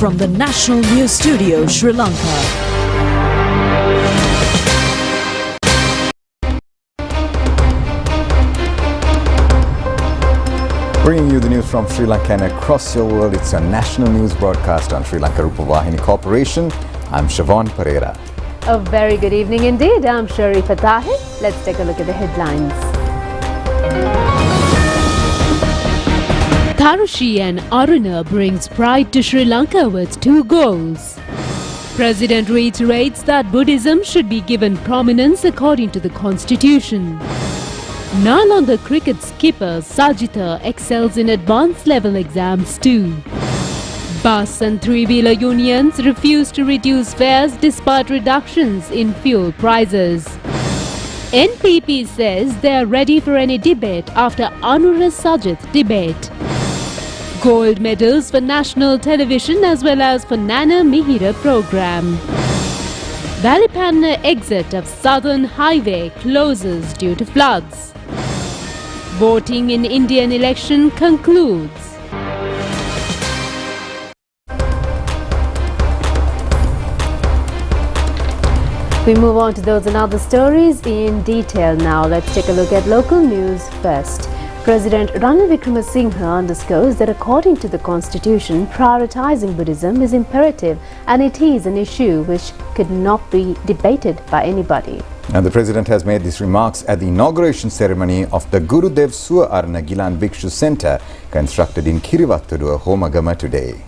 From the National News Studio, Sri Lanka. Bringing you the news from Sri Lanka and across your world, it's a national news broadcast on Sri Lanka Rupavahini Corporation. I'm Siobhan Pereira. A very good evening indeed. I'm Sharifah Tahir. Let's take a look at the headlines. Tharushi and Aruna brings pride to Sri Lanka with 2 goals. President reiterates that Buddhism should be given prominence according to the Constitution. Nalanda cricket skipper Sajita excels in advanced level exams too. Bus and 3-wheeler unions refuse to reduce fares despite reductions in fuel prices. NPP says they are ready for any debate after Anura Sajith debate. Gold medals for national television as well as for Nana Mihira program. Balipanna exit of Southern Highway closes due to floods. Voting in Indian election concludes. We move on to those and other stories in detail now. Let's take a look at local news first. President Ranil Wickremesinghe underscores that according to the Constitution, prioritizing Buddhism is imperative and it is an issue which could not be debated by anybody. And the President has made these remarks at the inauguration ceremony of the Gurudev Suarna Gilan Bhikshu Centre constructed in Kirivattuduwa, Homagama today.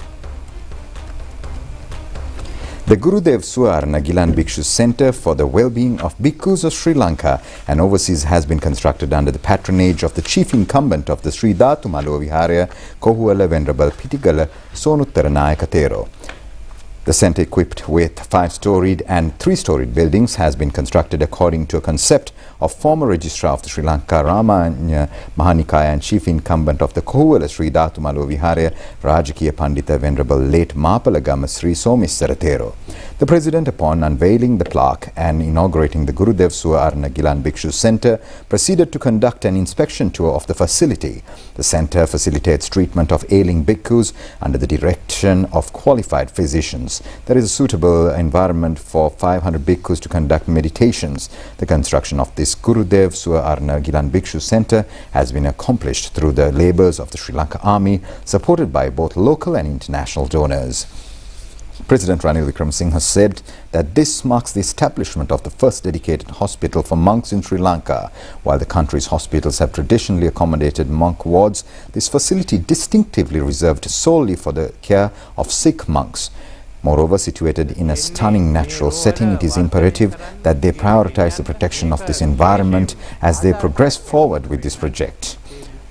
The Gurudev Suarna Gilan Bhikshu Centre for the Well-being of Bhikkhus of Sri Lanka and overseas has been constructed under the patronage of the chief incumbent of the Sri Dhatumalo Viharaya, Kohuala Venerable Pitigala Sonuttara Nayaka Thero. The centre, equipped with 5-storied and 3-storied buildings, has been constructed according to a concept of former registrar of the Sri Lanka Ramanya Mahanikaya and chief incumbent of the Kohuala Sri Dhatumalo Viharaya, Rajakiya Pandita Venerable late Mapalagama Sri Somissara Thero. The President, upon unveiling the plaque and inaugurating the Gurudev Suarna Gilan Bhikshu Centre, proceeded to conduct an inspection tour of the facility. The centre facilitates treatment of ailing bhikkhus under the direction of qualified physicians. There is a suitable environment for 500 bhikkhus to conduct meditations. The construction of this Gurudev Suarna Gilan Bhikshu Centre has been accomplished through the labours of the Sri Lanka Army, supported by both local and international donors. President Ranil Wickremesinghe said that this marks the establishment of the first dedicated hospital for monks in Sri Lanka. While the country's hospitals have traditionally accommodated monk wards, this facility distinctively reserved solely for the care of Sikh monks. Moreover, situated in a stunning natural setting, it is imperative that they prioritize the protection of this environment as they progress forward with this project.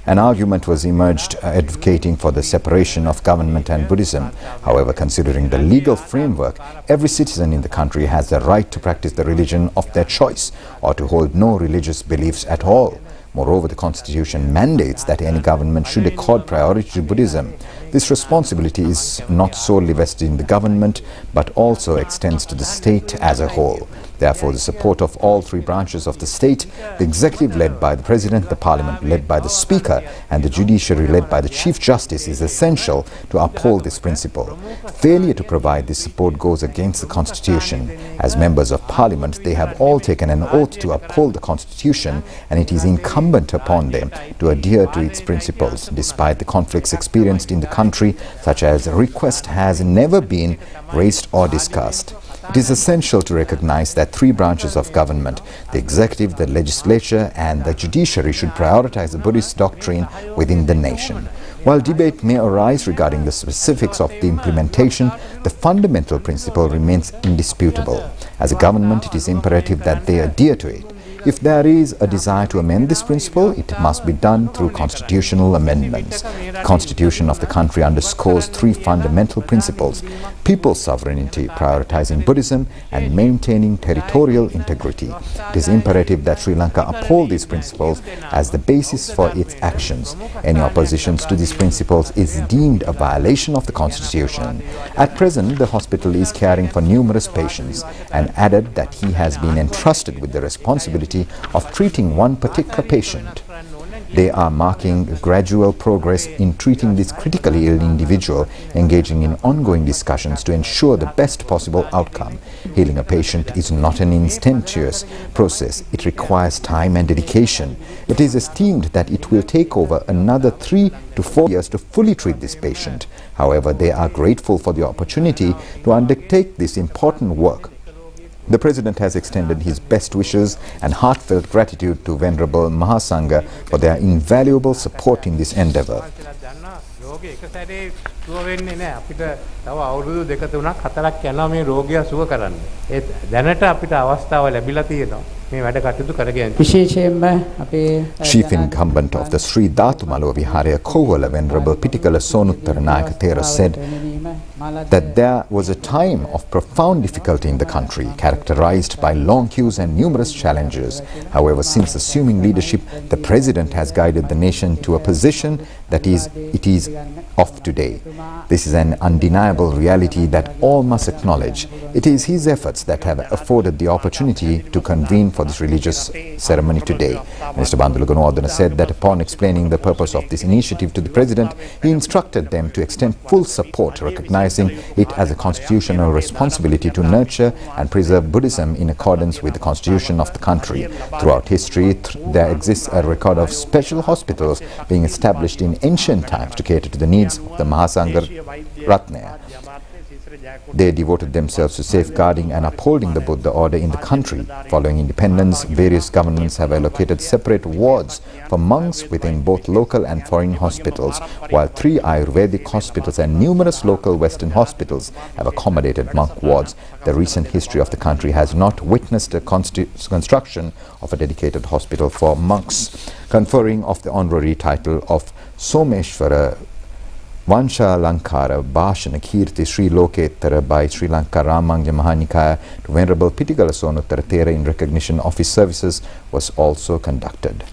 An argument was emerged advocating for the separation of government and Buddhism. However, considering the legal framework, every citizen in the country has the right to practice the religion of their choice or to hold no religious beliefs at all. Moreover, the Constitution mandates that any government should accord priority to Buddhism. This responsibility is not solely vested in the government, but also extends to the state as a whole. Therefore, the support of all 3 branches of the state, the executive led by the President, the Parliament led by the Speaker, and the judiciary led by the Chief Justice is essential to uphold this principle. Failure to provide this support goes against the Constitution. As members of Parliament, they have all taken an oath to uphold the Constitution, and it is incumbent upon them to adhere to its principles. Despite the conflicts experienced in the country, such as a request has never been raised or discussed. It is essential to recognize that 3 branches of government, the executive, the legislature and the judiciary, should prioritize the Buddhist doctrine within the nation. While debate may arise regarding the specifics of the implementation, the fundamental principle remains indisputable. As a government, it is imperative that they adhere to it. If there is a desire to amend this principle, it must be done through constitutional amendments. The Constitution of the country underscores 3 fundamental principles: people's sovereignty, prioritizing Buddhism, and maintaining territorial integrity. It is imperative that Sri Lanka uphold these principles as the basis for its actions. Any oppositions to these principles is deemed a violation of the Constitution. At present, the hospital is caring for numerous patients, and added that he has been entrusted with the responsibility of treating one particular patient. They are marking gradual progress in treating this critically ill individual, engaging in ongoing discussions to ensure the best possible outcome. Healing a patient is not an instantaneous process. It requires time and dedication. It is esteemed that it will take over another 3 to 4 years to fully treat this patient. However, they are grateful for the opportunity to undertake this important work. The President has extended his best wishes and heartfelt gratitude to Venerable Mahasangha for their invaluable support in this endeavour. Chief incumbent of the Sri Dhatumaluwa Viharaya Kovala, Venerable Pitikala Sonuttara Nayaka Thera said that there was a time of profound difficulty in the country, characterized by long queues and numerous challenges. However, since assuming leadership, the President has guided the nation to a position that it is of today. This is an undeniable reality that all must acknowledge. It is his efforts that have afforded the opportunity to convene for this religious ceremony today. Mr. Bandula Gunawardena said that upon explaining the purpose of this initiative to the President, he instructed them to extend full support, recognizing it as a constitutional responsibility to nurture and preserve Buddhism in accordance with the constitution of the country. Throughout history, there exists a record of special hospitals being established in ancient times to cater to the needs of the Mahasangha Ratnaya. They devoted themselves to safeguarding and upholding the Buddha order in the country. Following independence, various governments have allocated separate wards for monks within both local and foreign hospitals, while 3 Ayurvedic hospitals and numerous local Western hospitals have accommodated monk wards. The recent history of the country has not witnessed the construction of a dedicated hospital for monks. Conferring of the honorary title of Someshwara Vansha Lankara Bhashana Kirti Sri Lokettara by Sri Lanka Ramangya Mahanikaya to Venerable Pitikala Sonuttara Thera in recognition of his services was also conducted.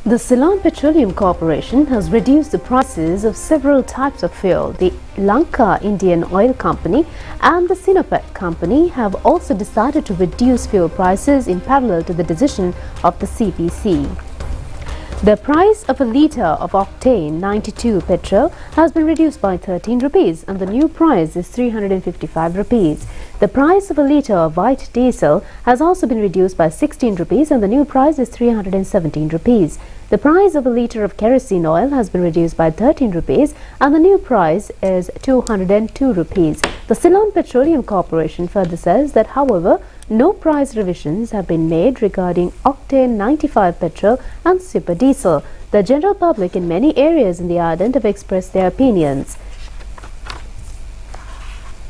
The Ceylon Petroleum Corporation has reduced the prices of several types of fuel. The Lanka Indian Oil Company and the Sinopec Company have also decided to reduce fuel prices in parallel to the decision of the CPC. The price of a litre of octane 92 petrol has been reduced by 13 rupees and the new price is 355 rupees. The price of a litre of white diesel has also been reduced by 16 rupees and the new price is 317 rupees. The price of a litre of kerosene oil has been reduced by 13 rupees and the new price is 202 rupees. The Ceylon Petroleum Corporation further says that, however, no price revisions have been made regarding octane 95 petrol and super diesel. The general public in many areas in the island have expressed their opinions.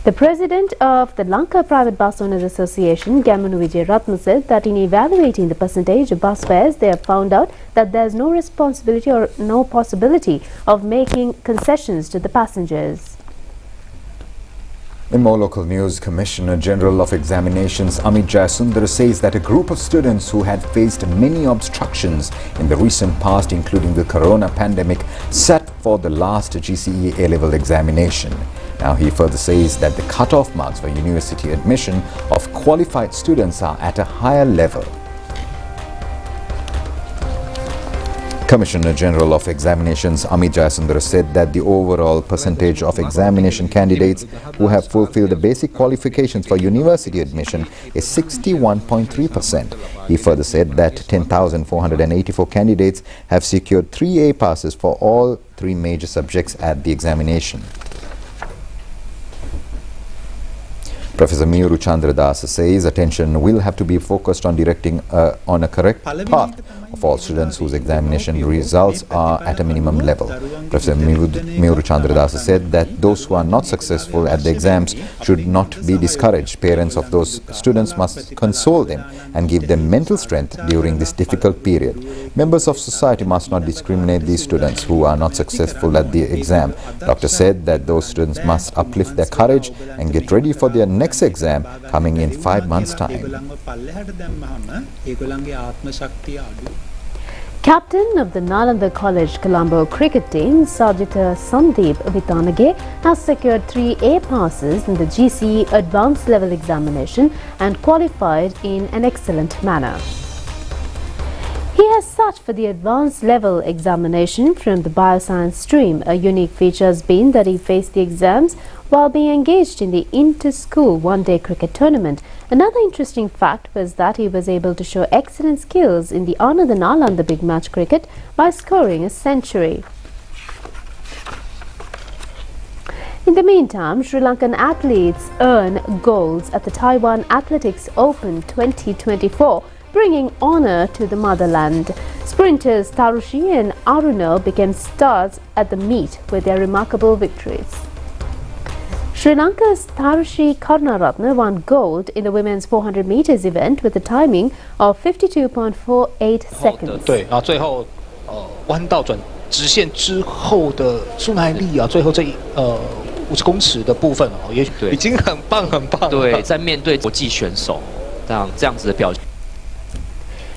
The president of the Lanka Private Bus Owners Association, Gamanu Vijay Ratna, said that in evaluating the percentage of bus fares, they have found out that there is no responsibility or no possibility of making concessions to the passengers. In more local news, Commissioner General of Examinations Amit Jayasundara says that a group of students who had faced many obstructions in the recent past, including the corona pandemic, sat for the last GCE A-level examination. Now he further says that the cut-off marks for university admission of qualified students are at a higher level. Commissioner General of Examinations Amit Jayasundara said that the overall percentage of examination candidates who have fulfilled the basic qualifications for university admission is 61.3%. He further said that 10,484 candidates have secured 3 A passes for all 3 major subjects at the examination. Professor Miyuru Chandradasa says attention will have to be focused on directing on a correct path of all students whose examination results are at a minimum level. Professor Miyuru Chandradasa said that those who are not successful at the exams should not be discouraged. Parents of those students must console them and give them mental strength during this difficult period. Members of society must not discriminate these students who are not successful at the exam. Doctor said that those students must uplift their courage and get ready for their next exam coming in 5 months' time. Captain of the Nalanda College Colombo cricket team, Sajita Sandeep Vitanage, has secured 3 A passes in the GCE advanced level examination and qualified in an excellent manner. He has sat for the advanced level examination from the bioscience stream. A unique feature has been that he faced the exams while being engaged in the inter-school one-day cricket tournament. Another interesting fact was that he was able to show excellent skills in the Anand and Alanda big match cricket by scoring a century. In the meantime, Sri Lankan athletes earn golds at the Taiwan Athletics Open 2024, bringing honour to the motherland. Sprinters Tarushi and Aruna became stars at the meet with their remarkable victories. Sri Lanka's Tarushi Karunaratne won gold in the women's 400 meters event with a timing of 52.48 seconds. 对啊，最后弯道转直线之后的速耐力啊，最后这50公尺的部分哦，也已经很棒很棒。对，在面对国际选手这样子的表现。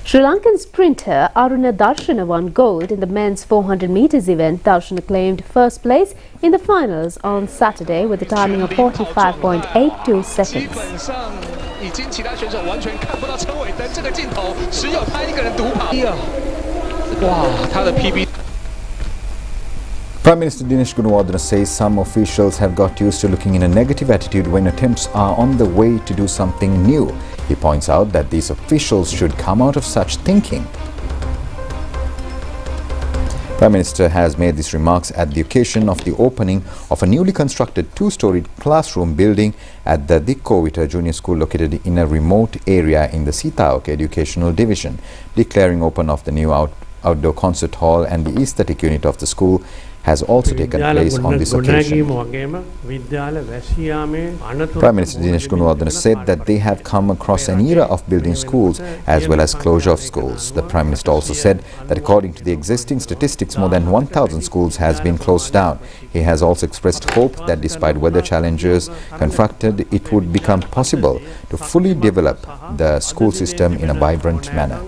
Sri Lankan sprinter Aruna Darshana won gold in the men's 400 meters event. Darshana claimed first place in the finals on Saturday with a timing of 45.82 seconds. 基本上已经其他选手完全看不到车尾灯，这个镜头只有他一个人独跑。哇，他的 PB。 Prime Minister Dinesh Gunawardena says some officials have got used to looking in a negative attitude when attempts are on the way to do something new. He points out that these officials should come out of such thinking. Prime Minister has made these remarks at the occasion of the opening of a newly constructed two-storied classroom building at the Dikkovita Junior School located in a remote area in the Sitaok Educational Division. Declaring open of the new outdoor concert hall and the aesthetic unit of the school has also taken place on this occasion. Prime Minister Dinesh Gunawardena said that they have come across an era of building schools as well as closure of schools. The Prime Minister also said that according to the existing statistics, more than 1,000 schools has been closed down. He has also expressed hope that despite weather challenges confronted, it would become possible to fully develop the school system in a vibrant manner.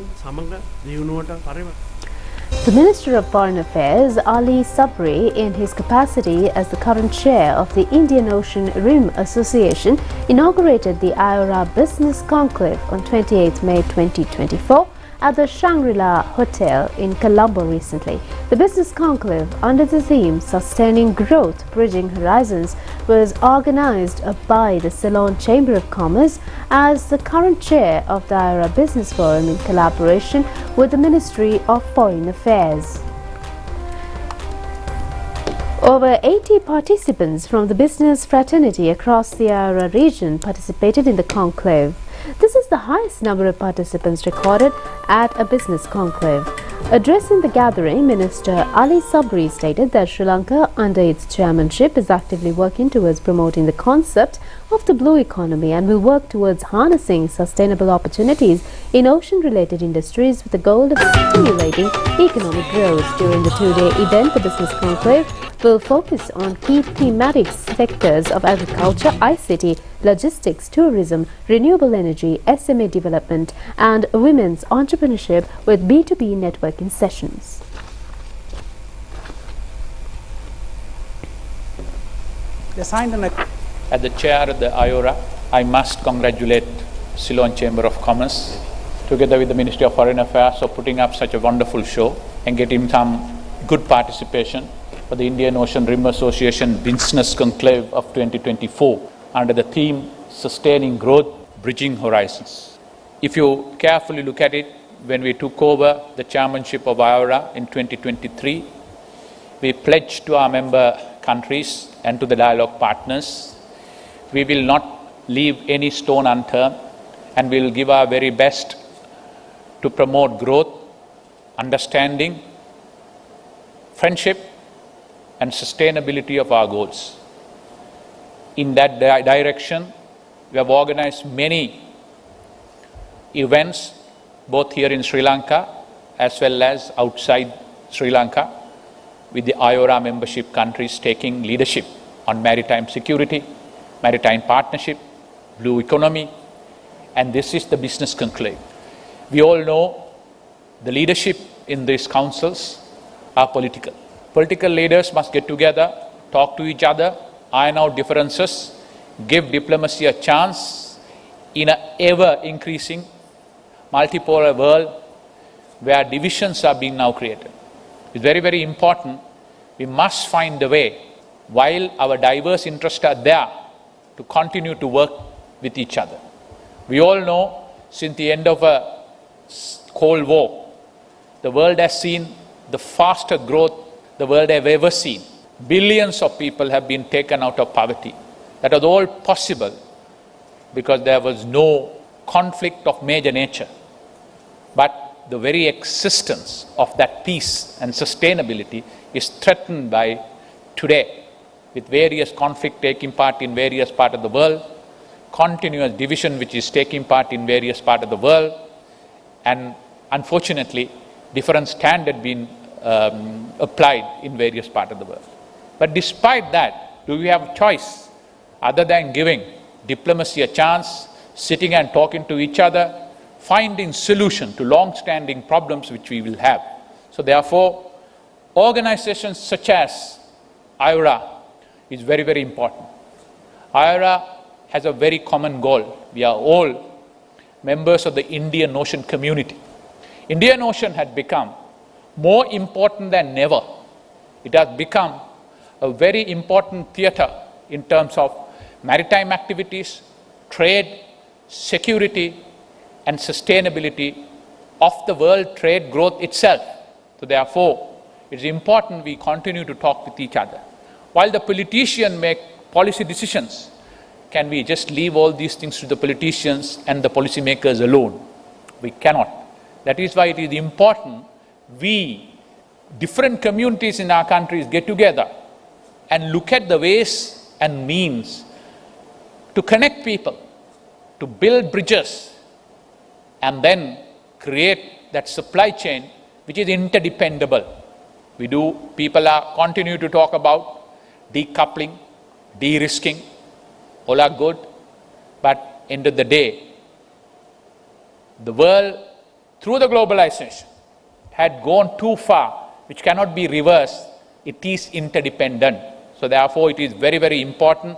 The Minister of Foreign Affairs, Ali Sabri, in his capacity as the current chair of the Indian Ocean Rim Association, inaugurated the IORA Business Conclave on 28 May 2024 at the Shangri-La Hotel in Colombo recently. The Business Conclave, under the theme Sustaining Growth, Bridging Horizons, was organized by the Ceylon Chamber of Commerce as the current chair of the IORA Business Forum in collaboration with the Ministry of Foreign Affairs. Over 80 participants from the business fraternity across the IORA region participated in the conclave. This is the highest number of participants recorded at a business conclave. Addressing the gathering, Minister Ali Sabri stated that Sri Lanka, under its chairmanship, is actively working towards promoting the concept of the blue economy and will work towards harnessing sustainable opportunities in ocean-related industries with the goal of stimulating economic growth. During the two-day event, the Business Conclave will focus on key thematic sectors of agriculture, ICT, logistics, tourism, renewable energy, SMA development and women's entrepreneurship with B2B networking sessions. They signed an As the chair of the IORA, I must congratulate Ceylon Chamber of Commerce together with the Ministry of Foreign Affairs for putting up such a wonderful show and getting some good participation for the Indian Ocean Rim Association Business Conclave of 2024 under the theme Sustaining Growth, Bridging Horizons. If you carefully look at it, when we took over the chairmanship of IORA in 2023, we pledged to our member countries and to the dialogue partners, we will not leave any stone unturned and we will give our very best to promote growth, understanding, friendship and sustainability of our goals. In that direction, we have organized many events both here in Sri Lanka as well as outside Sri Lanka, with the IORA membership countries taking leadership on maritime security, maritime partnership, blue economy, and this is the business conclave. We all know the leadership in these councils are political. Political leaders must get together, talk to each other, iron out differences, give diplomacy a chance in an ever-increasing multipolar world where divisions are being now created. It's very, very important. We must find a way, while our diverse interests are there, to continue to work with each other. We all know, since the end of a Cold War, the world has seen the fastest growth the world has ever seen. Billions of people have been taken out of poverty. That was all possible because there was no conflict of major nature. But the very existence of that peace and sustainability is threatened by today, with various conflict taking part in various parts of the world, continuous division which is taking part in various parts of the world, and unfortunately, different standards being applied in various parts of the world. But despite that, do we have a choice other than giving diplomacy a chance, sitting and talking to each other, finding solution to long-standing problems which we will have? So therefore, organizations such as IORA is very, very important. IORA has a very common goal. We are all members of the Indian Ocean community. Indian Ocean had become more important than ever. It has become a very important theater in terms of maritime activities, trade, security, and sustainability of the world trade growth itself. So therefore, it is important we continue to talk with each other. While the politicians make policy decisions, can we just leave all these things to the politicians and the policymakers alone? We cannot. That is why it is important we, different communities in our countries, get together and look at the ways and means to connect people, to build bridges, and then create that supply chain which is interdependable. People are continue to talk about decoupling, de-risking, all are good, but end of the day, the world, through the globalization, had gone too far, which cannot be reversed. It is interdependent. So therefore, it is very, very important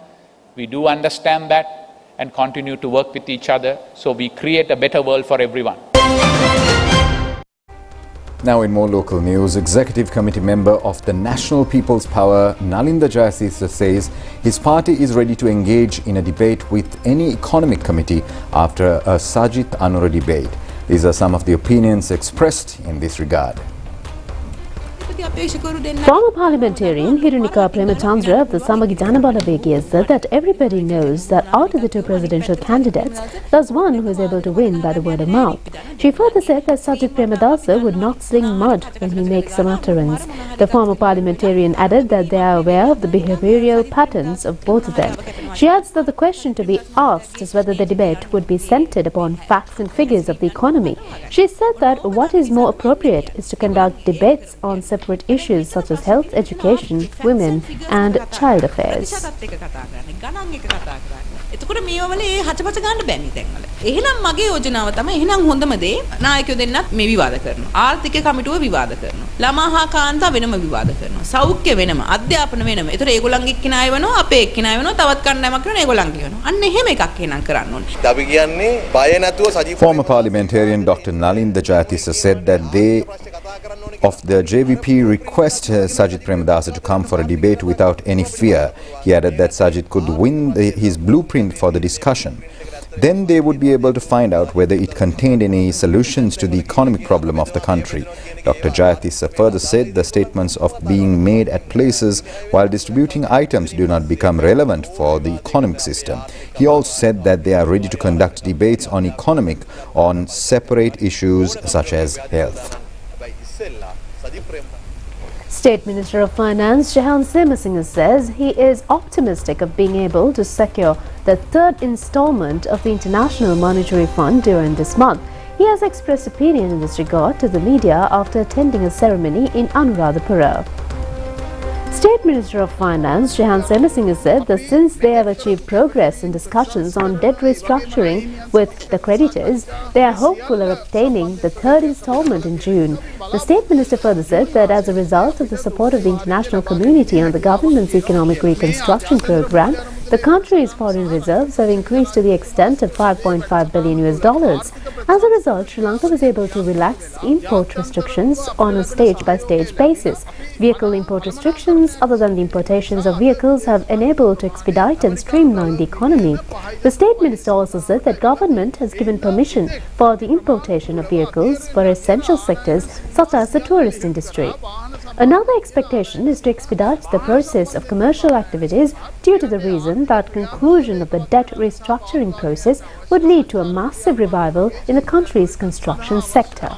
we do understand that and continue to work with each other so we create a better world for everyone. Now in more local news, Executive Committee member of the National People's Power, Nalinda Jayasisa, says his party is ready to engage in a debate with any economic committee after a Sajith Anura debate. These are some of the opinions expressed in this regard. Former parliamentarian Hirunika Premachandra of the Samagi Janabala Begi said that everybody knows that out of the two presidential candidates, there's one who is able to win by the word of mouth. She further said that Sajith Premadasa would not sling mud when he makes some utterance. The former parliamentarian added that they are aware of the behavioural patterns of both of them. She adds that the question to be asked is whether the debate would be centred upon facts and figures of the economy. She said that what is more appropriate is to conduct debates on separate issues such as health, education, women and child affairs. එතකොට මේ වල ඒ හචපච ගන්න බෑ මේ තැන්වල. එහෙනම් මගේ යෝජනාව තමයි එහෙනම් හොඳම දේ නායකයෝ දෙන්නත් මේ විවාද කරනවා. ආර්ථික කමිටුව විවාද කරනවා. ළමා හා කාන්තා වෙනම විවාද කරනවා. සෞඛ්‍ය වෙනම, අධ්‍යාපන වෙනම. ඒතර ඒගොල්ලන්ගේ එක්කිනාය වෙනවා, අපේ එක්කිනාය වෙනවා, තවත් කණ්ඩායමක් වෙනවා, ඒගොල්ලන්ගේ වෙනවා. අන්න එහෙම එකක් එහෙනම් කරන්න ඕනේ. අපි කියන්නේ බය නැතුව සජීව. Former parliamentarian Dr. Nalinda Jayasisa said that they of the JVP request Sajith Premadasa to come for a debate without any fear. He added that Sajith could win his blueprint for the discussion. Then they would be able to find out whether it contained any solutions to the economic problem of the country. Dr. Jayatisa further said the statements of being made at places while distributing items do not become relevant for the economic system. He also said that they are ready to conduct debates on separate issues such as health. State Minister of Finance Jahan Semasinghe says he is optimistic of being able to secure the third installment of the International Monetary Fund during this month. He has expressed opinion in this regard to the media after attending a ceremony in Anuradhapura. State Minister of Finance Jahan Semasinghe said that since they have achieved progress in discussions on debt restructuring with the creditors, they are hopeful of obtaining the third installment in June. The State Minister further said that as a result of the support of the international community on the government's economic reconstruction program, The country's foreign reserves have increased to the extent of $5.5 billion. As a result, Sri Lanka was able to relax import restrictions on a stage-by-stage basis. Vehicle import restrictions, other than the importations of vehicles, have enabled to expedite and streamline the economy. The State Minister also said that government has given permission for the importation of vehicles for essential sectors such as the tourist industry. Another expectation is to expedite the process of commercial activities due to the reason that conclusion of the debt restructuring process would lead to a massive revival in the country's construction sector.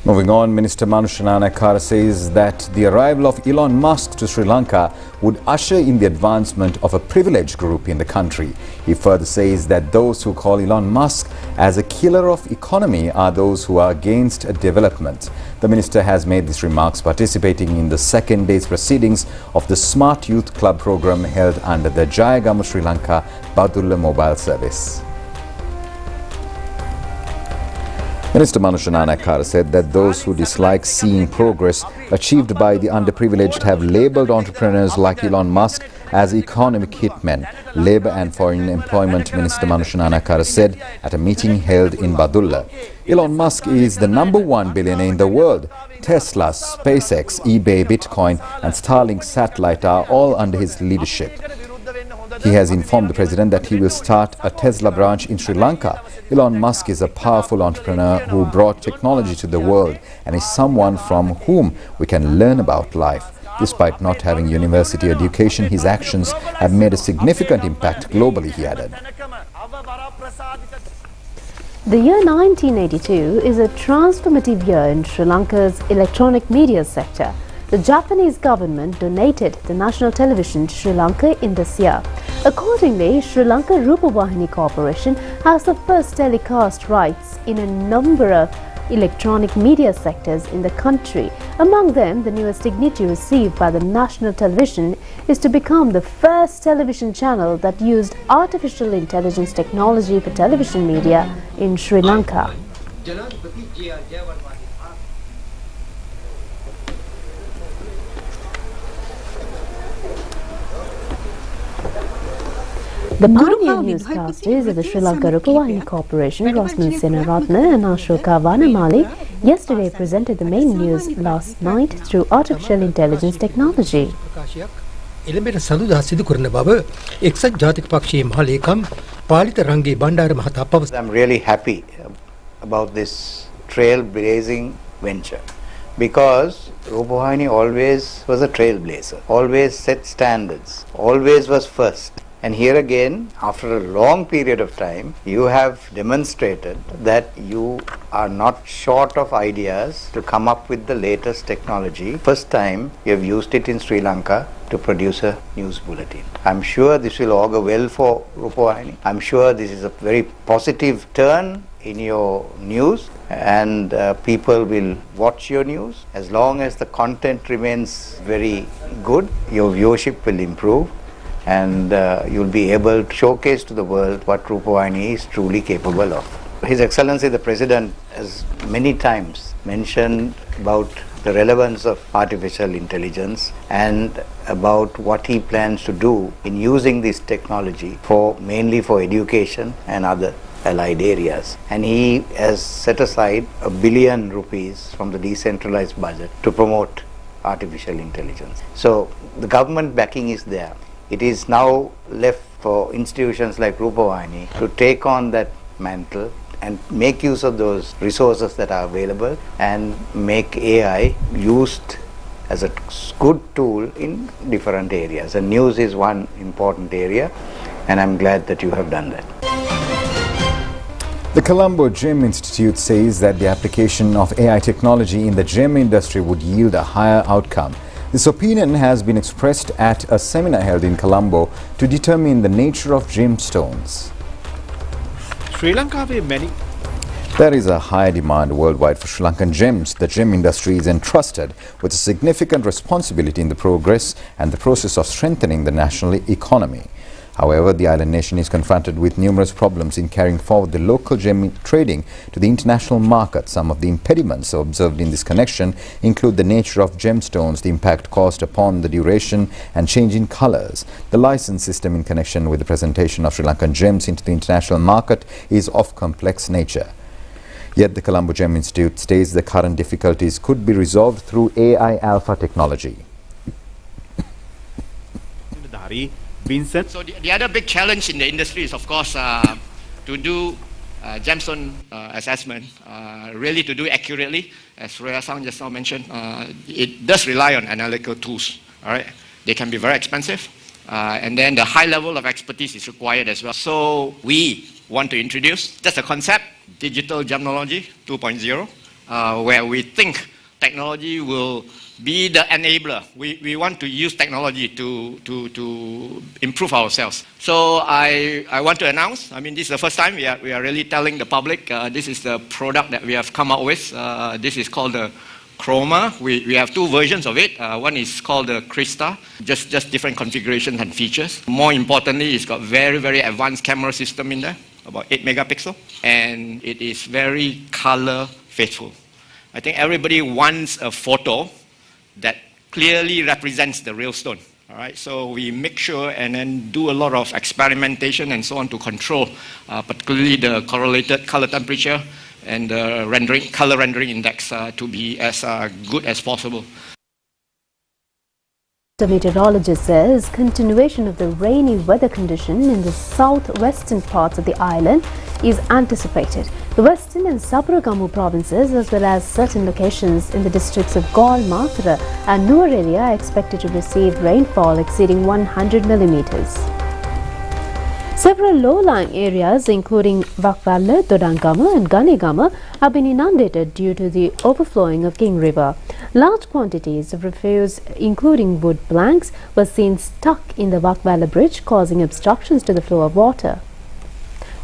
Moving on, Minister Manushanana Kara says that the arrival of Elon Musk to Sri Lanka would usher in the advancement of a privileged group in the country. He further says that those who call Elon Musk as a killer of economy are those who are against development. The minister has made these remarks participating in the second day's proceedings of the Smart Youth Club program held under the Jayagama Sri Lanka Badulla mobile service. Minister Manushanana Kara said that those who dislike seeing progress achieved by the underprivileged have labelled entrepreneurs like Elon Musk as economic hitmen. Labour and Foreign Employment Minister Manushanana Kara said at a meeting held in Badulla. Elon Musk is the #1 billionaire in the world. Tesla, SpaceX, eBay, Bitcoin and Starlink satellite are all under his leadership. He has informed the president that he will start a Tesla branch in Sri Lanka. Elon Musk is a powerful entrepreneur who brought technology to the world and is someone from whom we can learn about life. Despite not having university education, his actions have made a significant impact globally, he added. The year 1982 is a transformative year in Sri Lanka's electronic media sector. The Japanese government donated the national television to Sri Lanka in this year. Accordingly, Sri Lanka Rupavahini Corporation has the first telecast rights in a number of electronic media sectors in the country. Among them, the newest dignity received by the national television is to become the first television channel that used artificial intelligence technology for television media in Sri Lanka. The pioneer newscasters of the Sri Lanka Rupavahini Corporation, Rosman Senaratne and Ashoka Vanamali, yesterday presented the main news last night through artificial intelligence technology. I'm really happy about this trailblazing venture because Rupavahini always was a trailblazer, always set standards, always was first. And here again, after a long period of time, you have demonstrated that you are not short of ideas to come up with the latest technology. First time you have used it in Sri Lanka to produce a news bulletin. I'm sure this will augur well for Rupavahini. I'm sure this is a very positive turn in your news and people will watch your news. As long as the content remains very good, your viewership will improve. And you'll be able to showcase to the world what Rupavahini is truly capable of. His Excellency the President has many times mentioned about the relevance of artificial intelligence and about what he plans to do in using this technology mainly for education and other allied areas. And he has set aside ₹1 billion from the decentralized budget to promote artificial intelligence. So the government backing is there. It is now left for institutions like Rupavahini to take on that mantle and make use of those resources that are available and make AI used as a good tool in different areas. And news is one important area, and I'm glad that you have done that. The Colombo Gem Institute says that the application of AI technology in the gem industry would yield a higher outcome. This opinion has been expressed at a seminar held in Colombo to determine the nature of gemstones. There is a high demand worldwide for Sri Lankan gems. The gem industry is entrusted with a significant responsibility in the progress and the process of strengthening the national economy. However, the island nation is confronted with numerous problems in carrying forward the local gem trading to the international market. Some of the impediments observed in this connection include the nature of gemstones, the impact caused upon the duration and change in colors. The license system in connection with the presentation of Sri Lankan gems into the international market is of complex nature. Yet the Colombo Gem Institute states the current difficulties could be resolved through AI alpha technology. Vincent. So the other big challenge in the industry is, of course, to do gemstone assessment, really to do accurately. As Roya Sang just now mentioned, it does rely on analytical tools. All right, they can be very expensive, and then the high level of expertise is required as well. So we want to introduce just a concept, digital gemology 2.0, where we think technology will be the enabler. We want to use technology to improve ourselves. So I want to announce, I mean, this is the first time we are really telling the public, this is the product that we have come out with. This is called the Chroma. We have two versions of it. One is called the Crista, just different configurations and features. More importantly, it's got very, very advanced camera system in there, about 8 megapixel, and it is very color faithful. I think everybody wants a photo that clearly represents the real stone. All right, so we make sure and then do a lot of experimentation and so on to control, particularly the correlated color temperature and the color rendering index to be as good as possible. The meteorologist says continuation of the rainy weather condition in the southwestern parts of the island is anticipated. The western and Saparagamu provinces, as well as certain locations in the districts of Galle, Mathura and Nuwara are expected to receive rainfall exceeding 100 millimeters. Several low-lying areas, including Vakvalla, Dodangama and Ganegama, have been inundated due to the overflowing of King River. Large quantities of refuse, including wood planks, were seen stuck in the Vakvalla bridge, causing obstructions to the flow of water.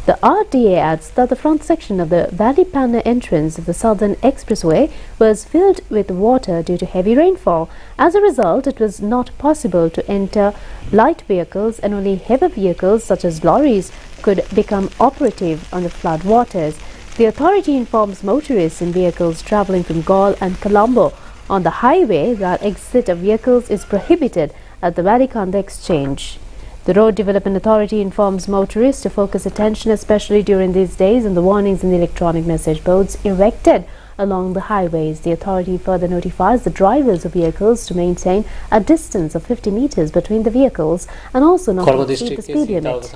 The RDA adds that the front section of the Valley Panna entrance of the Southern Expressway was filled with water due to heavy rainfall. As a result, it was not possible to enter light vehicles, and only heavy vehicles such as lorries could become operative on the flood waters. The authority informs motorists in vehicles travelling from Galle and Colombo on the highway that exit of vehicles is prohibited at the Valikanda exchange. The Road Development Authority informs motorists to focus attention, especially during these days, on the warnings in the electronic message boards erected along the highways. The authority further notifies the drivers of vehicles to maintain a distance of 50 meters between the vehicles and also not to exceed the speed limit.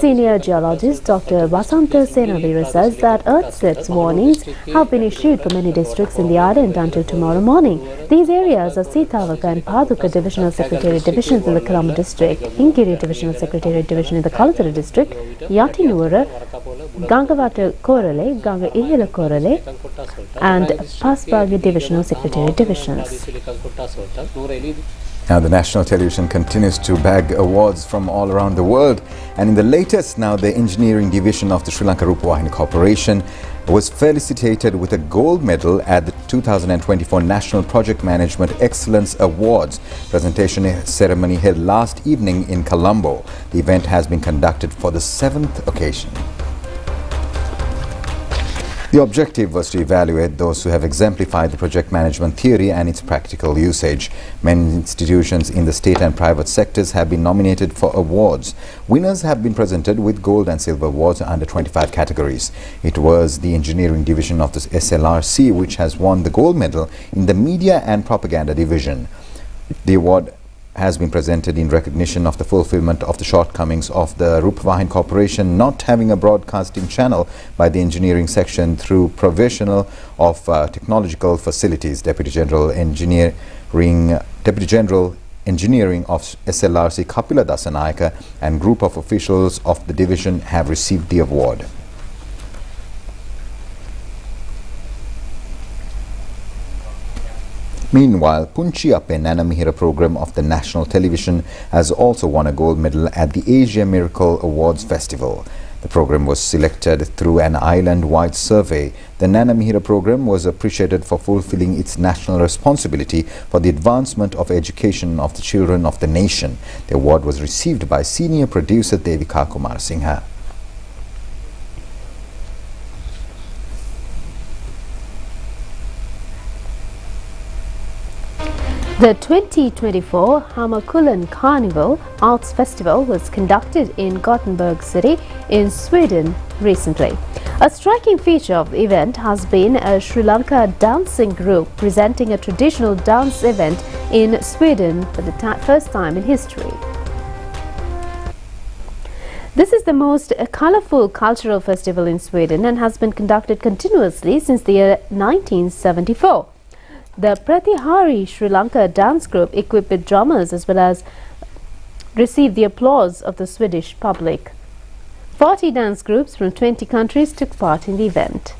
Senior geologist Dr. Vasanta Senavira says that earth slips warnings have been issued for many districts in the island until tomorrow morning. These areas are Sitavaka and Paduka Divisional Secretariat Divisions in the Colombo District, Ingiri Divisional Secretariat Division in the Kalatara District, Yati Nuwara, Gangavata Korale, Ganga Ihila Korale, and Pasbagi Divisional Secretariat Divisions. Now the national television continues to bag awards from all around the world, and in the latest, now the engineering division of the Sri Lanka Rupavahini Corporation was felicitated with a gold medal at the 2024 National Project Management Excellence Awards. Presentation ceremony held last evening in Colombo. The event has been conducted for the 7th occasion. The objective was to evaluate those who have exemplified the project management theory and its practical usage. Many institutions in the state and private sectors have been nominated for awards. Winners have been presented with gold and silver awards under 25 categories. It was the engineering division of the SLRC which has won the gold medal in the media and propaganda division. The award has been presented in recognition of the fulfillment of the shortcomings of the Rupavahini Corporation not having a broadcasting channel by the engineering section through provisional of technological facilities. Deputy General Engineering of SLRC Kapila Dasanayaka and group of officials of the division have received the award. Meanwhile, Punchi Appe Nanamihira program of the national television has also won a gold medal at the Asia Miracle Awards Festival. The program was selected through an island-wide survey. The Nana Mihira program was appreciated for fulfilling its national responsibility for the advancement of education of the children of the nation. The award was received by senior producer Devika Kumarasinghe. The 2024 Hammarkullen Carnival Arts Festival was conducted in Gothenburg city in Sweden recently. A striking feature of the event has been a Sri Lanka dancing group presenting a traditional dance event in Sweden for the first time in history. This is the most colorful cultural festival in Sweden and has been conducted continuously since the year 1974. The Pratihari Sri Lanka dance group, equipped with drummers as well as received the applause of the Swedish public. 40 dance groups from 20 countries took part in the event.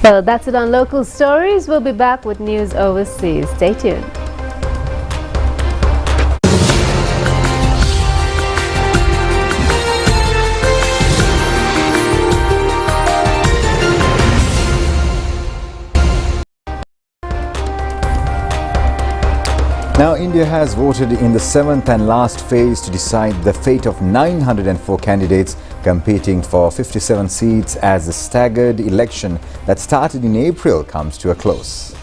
Well, that's it on local stories. We'll be back with news overseas. Stay tuned. Now, India has voted in the 7th and last phase to decide the fate of 904 candidates competing for 57 seats as the staggered election that started in April comes to a close.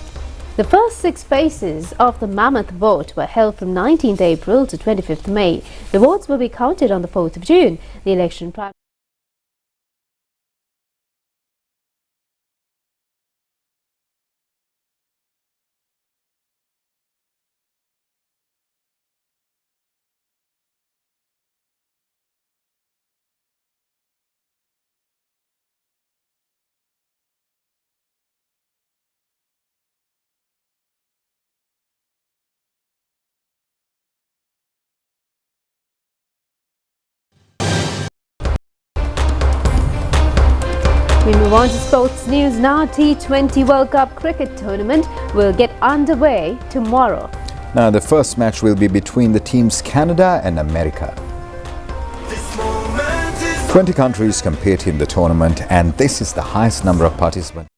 The first 6 phases of the mammoth vote were held from 19th April to 25th May. The votes will be counted on the 4th of June. The election We move on to sports news now. T20 World Cup cricket tournament will get underway tomorrow. Now, the first match will be between the teams Canada and America. 20 countries compete in the tournament, and this is the highest number of participants.